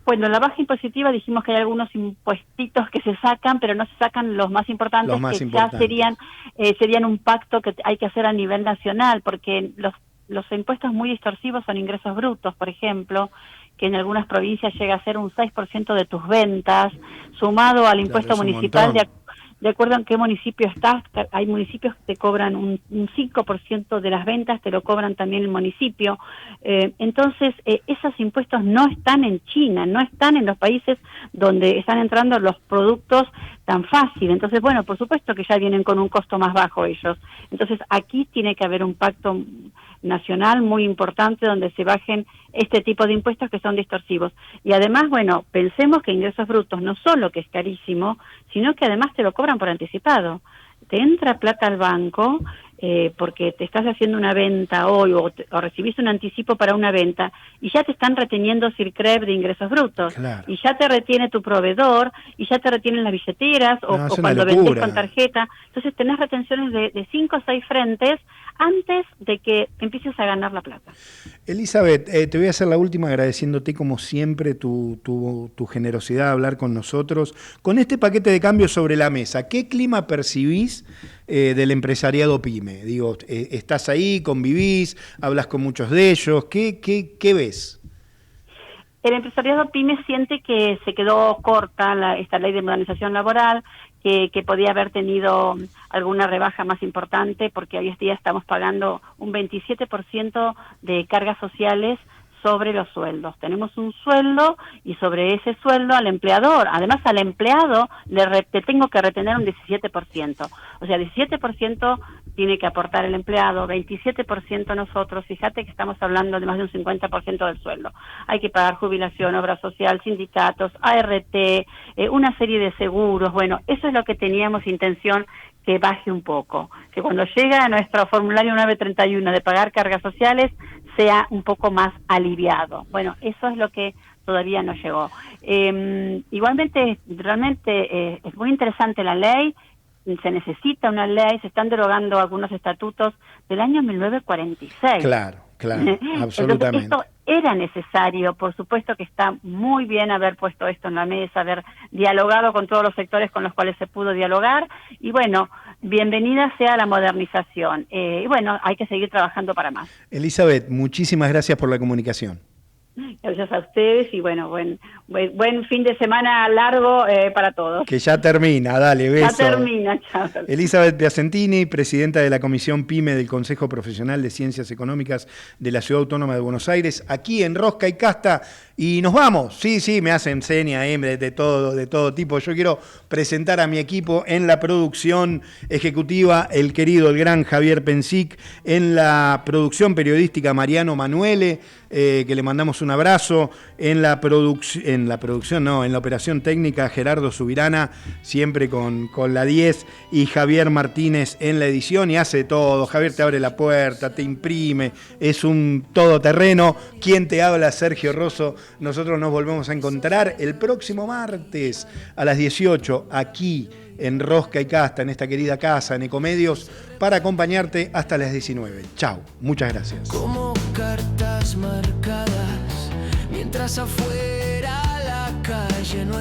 Bueno, la baja impositiva dijimos que hay algunos impuestitos que se sacan, pero no se sacan los más importantes, ya serían un pacto que hay que hacer a nivel nacional, porque los impuestos muy distorsivos son ingresos brutos, por ejemplo, que en algunas provincias llega a ser un 6% de tus ventas, sumado al impuesto municipal de acuerdo en qué municipio estás. Hay municipios que te cobran un 5% de las ventas, te lo cobran también el municipio. Entonces, esos impuestos no están en China, no están en los países donde están entrando los productos tan fácil. Entonces, bueno, por supuesto que ya vienen con un costo más bajo ellos. Entonces, aquí tiene que haber un pacto nacional muy importante donde se bajen este tipo de impuestos que son distorsivos. Y además, bueno, pensemos que ingresos brutos no solo que es carísimo, sino que además te lo cobran por anticipado. Te entra plata al banco porque te estás haciendo una venta hoy o recibís un anticipo para una venta y ya te están reteniendo CIRCREV de ingresos brutos. Claro. Y ya te retiene tu proveedor y ya te retienen las billeteras o cuando vendés con tarjeta. Entonces tenés retenciones de 5 o 6 frentes antes de que empieces a ganar la plata. Elizabeth, te voy a hacer la última agradeciéndote como siempre tu generosidad de hablar con nosotros. Con este paquete de cambios sobre la mesa, ¿qué clima percibís del empresariado PYME? Digo, estás ahí, convivís, hablas con muchos de ellos, ¿qué ves? El empresariado PYME siente que se quedó corta esta ley de modernización laboral, que podía haber tenido alguna rebaja más importante, porque hoy en día estamos pagando un 27% de cargas sociales sobre los sueldos. Tenemos un sueldo y sobre ese sueldo al empleador, además al empleado le tengo que retener un 17%. O sea, 17% tiene que aportar el empleado, 27% nosotros. Fíjate que estamos hablando de más de un 50% del sueldo. Hay que pagar jubilación, obra social, sindicatos, ART, una serie de seguros. Bueno, eso es lo que teníamos intención que baje un poco, que cuando llega a nuestro formulario 931 de pagar cargas sociales sea un poco más aliviado. Bueno, eso es lo que todavía no llegó. Igualmente, realmente es muy interesante la ley, se necesita una ley, se están derogando algunos estatutos del año 1946. Claro, absolutamente. Entonces, esto era necesario, por supuesto que está muy bien haber puesto esto en la mesa, haber dialogado con todos los sectores con los cuales se pudo dialogar, y bueno, bienvenida sea la modernización. Y bueno, hay que seguir trabajando para más. Elizabeth, muchísimas gracias por la comunicación. Gracias a ustedes y bueno, buen fin de semana largo para todos. Que ya termina, dale, beso. Ya termina, chao. Elizabeth Piacentini, presidenta de la Comisión PYME del Consejo Profesional de Ciencias Económicas de la Ciudad Autónoma de Buenos Aires, aquí en Rosca y Casta. Y nos vamos, sí, me hacen seña de todo tipo. Yo quiero presentar a mi equipo en la producción ejecutiva, el gran Javier Pensic, en la producción periodística Mariano Manuele, que le mandamos un abrazo, en la operación técnica Gerardo Subirana, siempre con la 10, y Javier Martínez en la edición, y hace todo. Javier te abre la puerta, te imprime, es un todoterreno. ¿Quién te habla? Sergio Rosso. Nosotros nos volvemos a encontrar el próximo martes a las 18 aquí en Rosca y Casta, en esta querida casa, en Ecomedios, para acompañarte hasta las 19. Chau, muchas gracias. Como cartas marcadas, mientras afuera la calle no